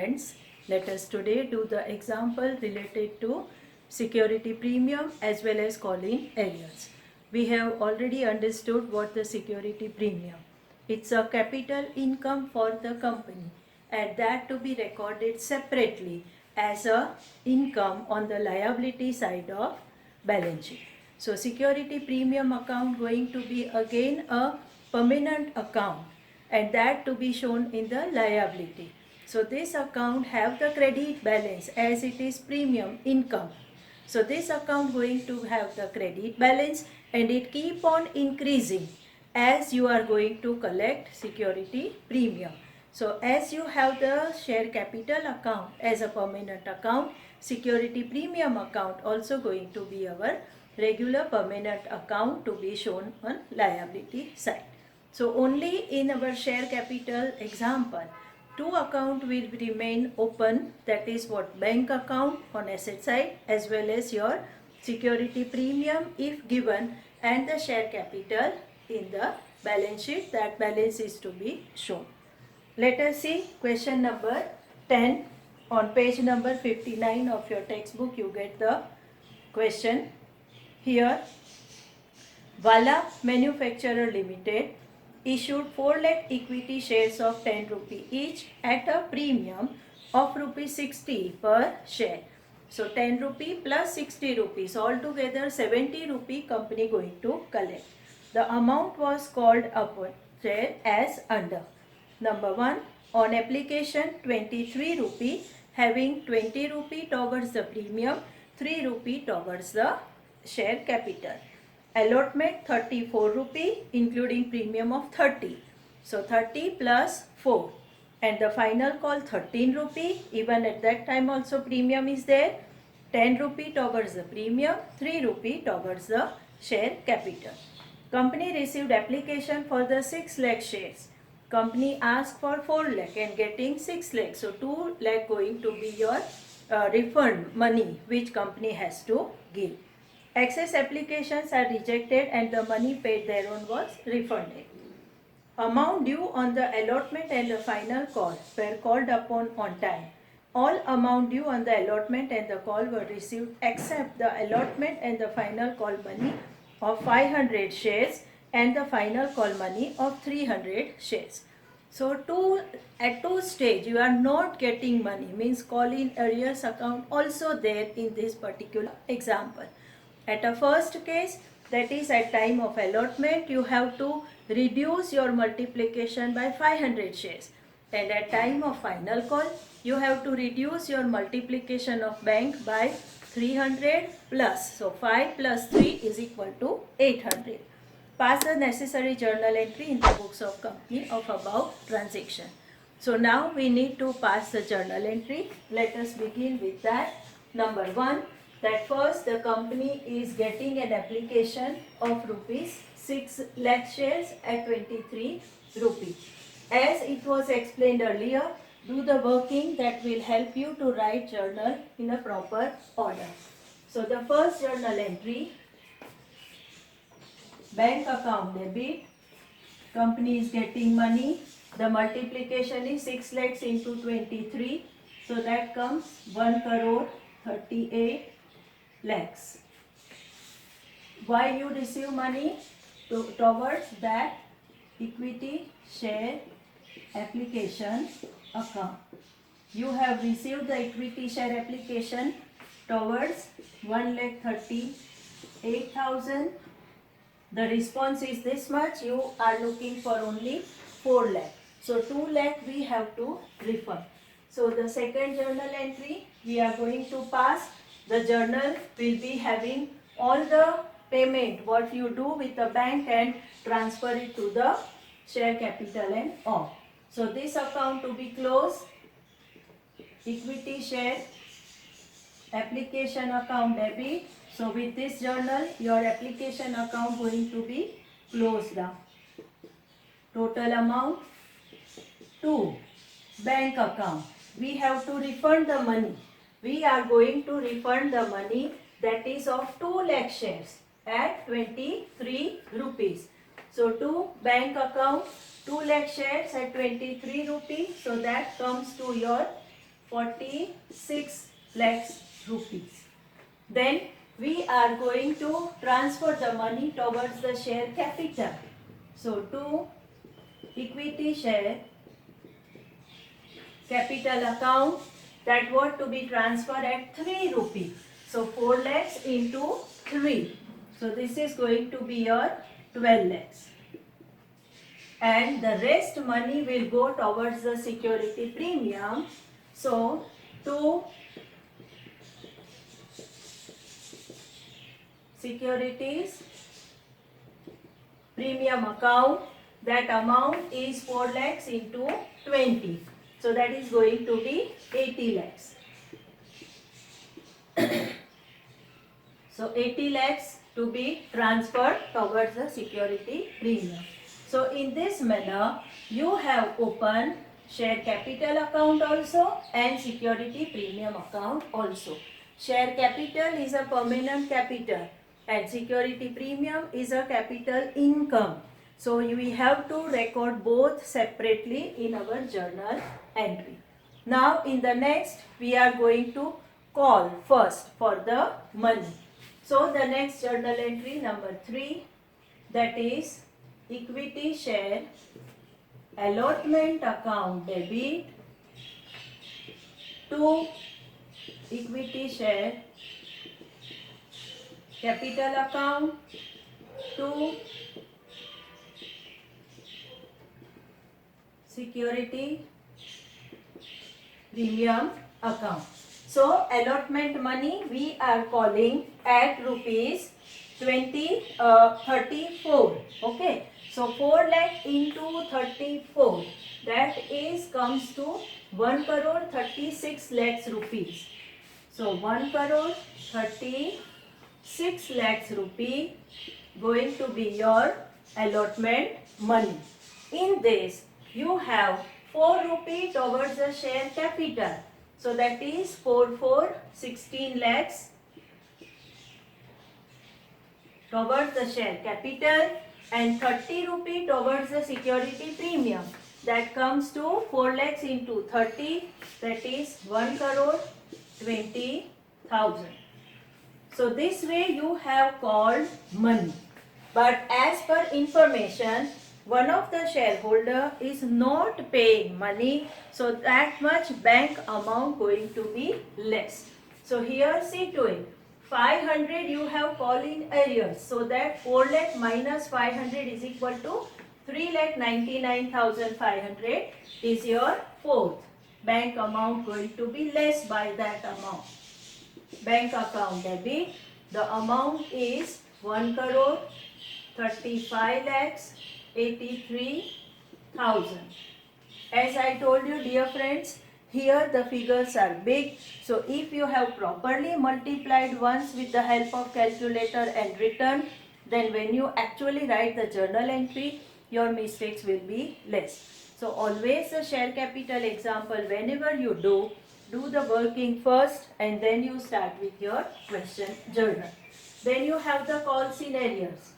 friends, let us today do the example related to security premium as well as call-in areas. We have already understood what the security premium. It's a capital income for the company and that to be recorded separately as a income on the liability side of balance sheet. So security premium account going to be again a permanent account and that to be shown in the liability. So this account have the credit balance as it is premium income. So this account going to have the credit balance and it keep on increasing as you are going to collect security premium. So as you have the share capital account as a permanent account, security premium account also going to be our regular permanent account to be shown on liability side. So only in our share capital example, two account will remain open, that is what bank account on asset side as well as your security premium if given and the share capital in the balance sheet, that balance is to be shown. Let us see question number 10 on page number 59 of your textbook. You get the question here. Vala Manufacturer Limited issued 4 lakh equity shares of 10 rupee each at a premium of rupees 60 per share. So 10 rupee plus 60 rupees, altogether 70 rupee company going to collect. The amount was called upon share as under. Number 1, on application 23 rupee having 20 rupee towards the premium, 3 rupee towards the share capital. Allotment 34 rupee including premium of 30. So 30 plus 4 and the final call 13 rupee, even at that time also premium is there. 10 rupee towards the premium, 3 rupee towards the share capital. Company received application for the 6 lakh shares. Company asked for 4 lakh and getting 6 lakh. So 2 lakh going to be your refund money which company has to give. Excess applications are rejected and the money paid thereon was refunded. Amount due on the allotment and the final call were called upon on time. All amount due on the allotment and the call were received except the allotment and the final call money of 500 shares and the final call money of 300 shares. So at two stage you are not getting money, means call-in arrears account also there in this particular example. At a first case, that is at time of allotment, you have to reduce your multiplication by 500 shares. And at time of final call, you have to reduce your multiplication of bank by 300 plus. So 5 plus 3 is equal to 800. Pass the necessary journal entry in the books of company of above transaction. So now we need to pass the journal entry. Let us begin with that. Number 1. That first the company is getting an application of rupees 6 lakh shares at 23 rupees. As it was explained earlier, do the working that will help you to write journal in a proper order. So the first journal entry, bank account debit, company is getting money, the multiplication is 6 lakhs into 23, so that comes 1 crore 38 lakhs. Why you receive money? Towards that equity share application account. You have received the equity share application towards 1,38,000. The response is this much. You are looking for only 4 lakh. So 2 lakh we have to refund. So the second journal entry we are going to pass. The journal will be having all the payment what you do with the bank and transfer it to the share capital and all. So this account to be closed. Equity share application account debit. So with this journal your application account going to be closed down. Total amount 2. Bank account. We have to refund the money. We are going to refund the money that is of 2 lakh shares at 23 rupees. So to bank account 2 lakh shares at 23 rupees. So that comes to your 46 lakhs rupees. Then we are going to transfer the money towards the share capital. So to equity share capital account, that was to be transferred at 3 rupee. So 4 lakhs into 3. So this is going to be your 12 lakhs. And the rest money will go towards the security premium. So to securities premium account, that amount is 4 lakhs into 20. So that is going to be 80 lakhs. So 80 lakhs to be transferred towards the security premium. So in this manner, you have opened share capital account also and security premium account also. Share capital is a permanent capital and security premium is a capital income. So we have to record both separately in our journal entry. Now in the next, we are going to call first for the money. So the next journal entry number 3, that is equity share allotment account debit to equity share capital account to security premium account. So allotment money we are calling at rupees 34. Okay. So 4 lakh into 34, that is comes to 1 crore 36 lakhs rupees. So 1 crore 36 lakhs rupee going to be your allotment money. In this you have 4 rupee towards the share capital. So that is 16 lakhs towards the share capital and 30 rupee towards the security premium. That comes to 4 lakhs into 30, that is 1 crore 20,000. So this way you have called money. But as per information, one of the shareholder is not paying money, so that much bank amount going to be less. So here see to it, 500 you have called in arrears, so that 4 lakh minus 500 is equal to 3,99,500 is your fourth bank amount going to be less by that amount. Bank account debit, the amount is 1 crore 35 lakhs 83,000. As I told you dear friends, here the figures are big, so if you have properly multiplied once with the help of calculator and written, then when you actually write the journal entry, your mistakes will be less. So always the share capital example, whenever you do the working first and then you start with your question journal. Then you have the call scenarios.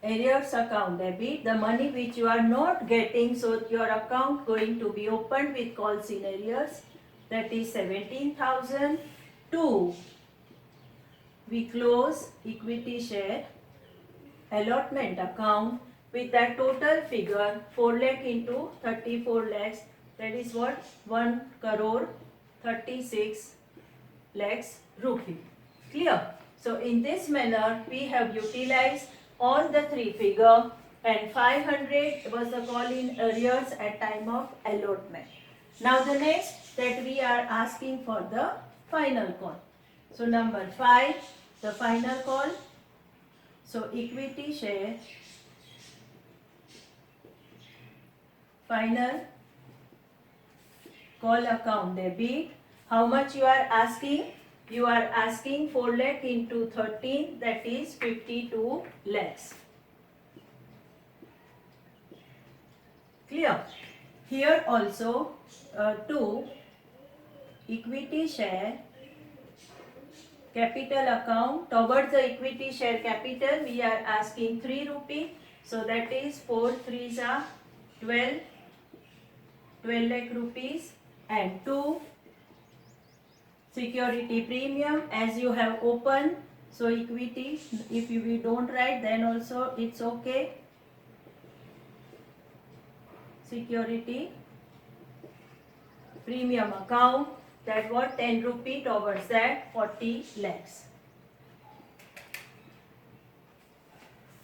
Arrears account debit, the money which you are not getting, so your account going to be opened with call scenarios, that is 17,000. 2, we close equity share allotment account with that total figure 4 lakh into 34 lakhs, that is what, 1 crore 36 lakhs rupee. Clear? So in this manner we have utilized all the three figure, and 500 was the call in arrears at time of allotment. Now the next that we are asking for the final call. So number 5, the final call. So equity share final call account debit. How much you are asking? You are asking 4 lakh into 13, that is 52 lakhs. Clear? Here also 2, equity share capital account, towards the equity share capital we are asking 3 rupee, so that is 4 3s are 12 lakh rupees, and 2 security premium as you have opened. So equity, if we don't write then also it's okay. Security premium account, that what 10 rupee towards that 40 lakhs.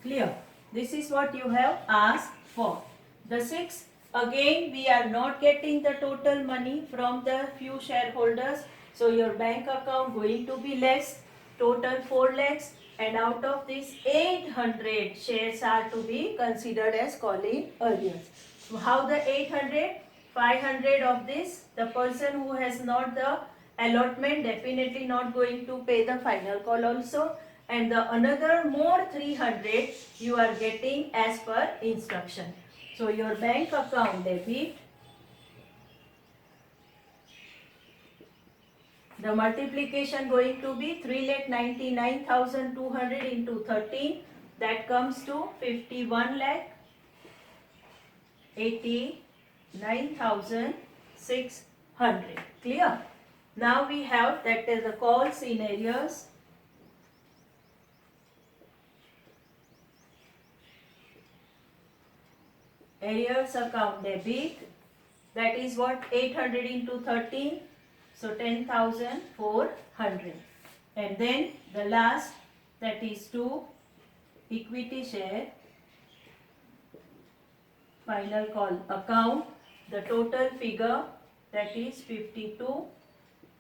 Clear? This is what you have asked for. The 6, again we are not getting the total money from the few shareholders. So your bank account going to be less, total 4 lakhs, and out of this 800 shares are to be considered as call-in arrears. So how the 800? 500 of this, the person who has not the allotment definitely not going to pay the final call also, and the another more 300 you are getting as per instruction. So your bank account debit, the multiplication going to be 3,99,200 into 13, that comes to 51,89,600. Clear? Now we have that is the calls in arrears. Arrears account debit, that is what 800 into 13, so 10,400. And then the last, that is 2 equity share final call account, the total figure, that is 52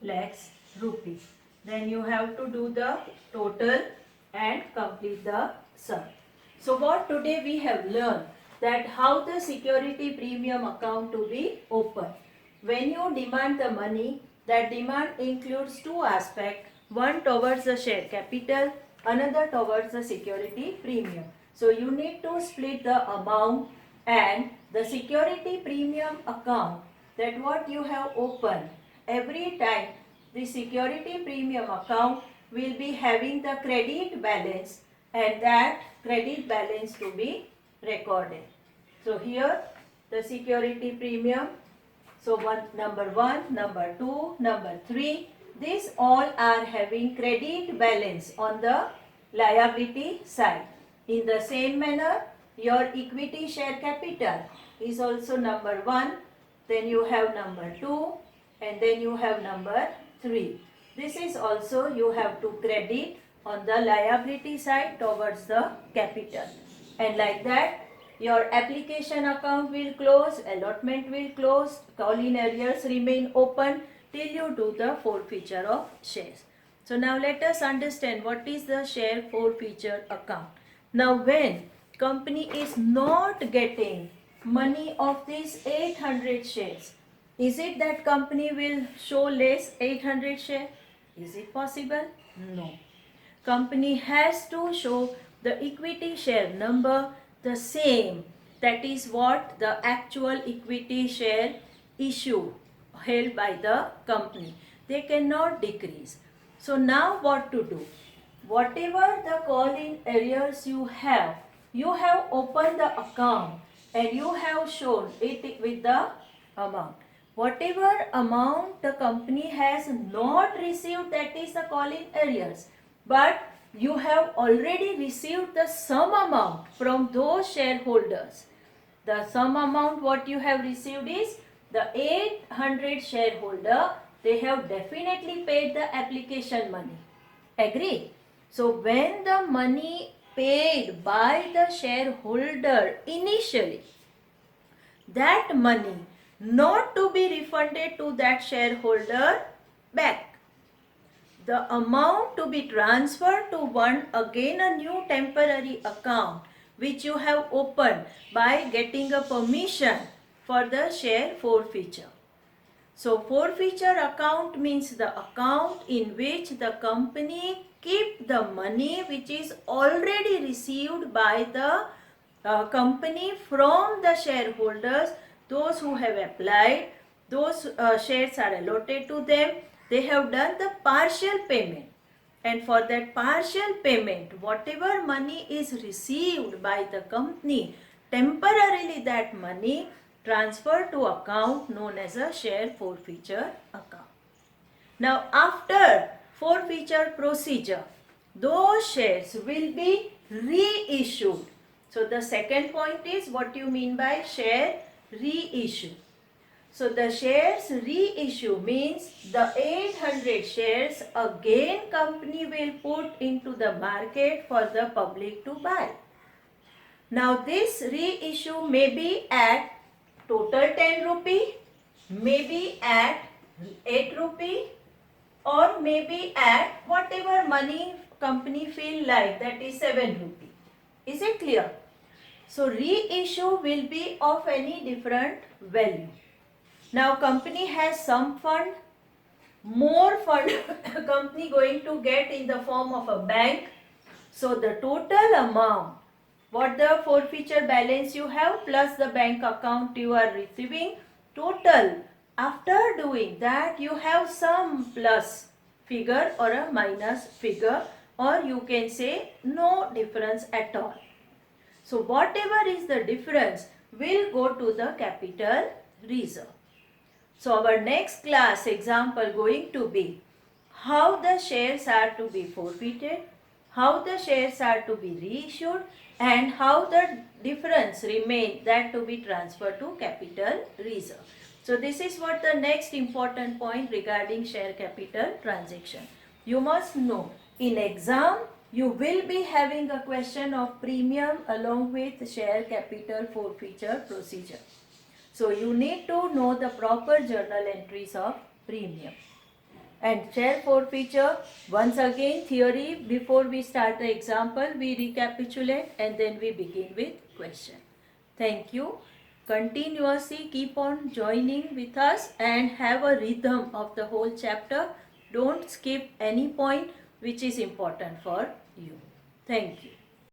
lakhs rupees. Then you have to do the total and complete the sum. So what today we have learned, that how the security premium account to be opened. When you demand the money, that demand includes 2 aspects, one towards the share capital, another towards the security premium. So you need to split the amount, and the security premium account, that what you have opened, every time the security premium account will be having the credit balance, and that credit balance to be recorded. So here the security premium, so number 1, number 2, number 3, these all are having credit balance on the liability side. In the same manner, your equity share capital is also number 1, then you have number 2, and then you have number 3. This is also you have to credit on the liability side towards the capital. And like that, your application account will close, allotment will close, call-in arrears remain open till you do the forfeiture of shares. So now let us understand what is the share forfeiture account. Now when company is not getting money of these 800 shares, is it that company will show less 800 share? Is it possible? No. Company has to show the equity share number the same, that is what the actual equity share issue held by the company. They cannot decrease. So now what to do? Whatever the call-in arrears you have opened the account and you have shown it with the amount. Whatever amount the company has not received, that is the call-in arrears, but you have already received the sum amount from those shareholders. The sum amount what you have received is the 800 shareholder, they have definitely paid the application money. Agree? So when the money paid by the shareholder initially, that money not to be refunded to that shareholder back. The amount to be transferred to one again a new temporary account which you have opened by getting a permission for the share forfeiture. So forfeiture account means the account in which the company keep the money which is already received by the company from the shareholders, those who have applied, those shares are allotted to them, they have done the partial payment, and for that partial payment whatever money is received by the company temporarily that money transferred to account known as a share forfeiture account. Now after forfeiture procedure, those shares will be reissued. So the second point is what you mean by share reissue. So the shares reissue means the 800 shares again company will put into the market for the public to buy. Now this reissue may be at total 10 rupee, maybe at 8 rupee, or maybe at whatever money company feel like, that is 7 rupee. Is it clear? So reissue will be of any different value. Now company has some fund, more fund company going to get in the form of a bank. So the total amount, what the forfeiture balance you have plus the bank account you are receiving, total after doing that you have some plus figure or a minus figure, or you can say no difference at all. So whatever is the difference will go to the capital reserve. So our next class example going to be how the shares are to be forfeited, how the shares are to be reissued, and how the difference remain that to be transferred to capital reserve. So this is what the next important point regarding share capital transaction. You must know in exam you will be having a question of premium along with share capital forfeiture procedure. So you need to know the proper journal entries of premium. And share forfeiture, once again theory, before we start the example, we recapitulate and then we begin with question. Thank you. Continuously keep on joining with us and have a rhythm of the whole chapter. Don't skip any point which is important for you. Thank you.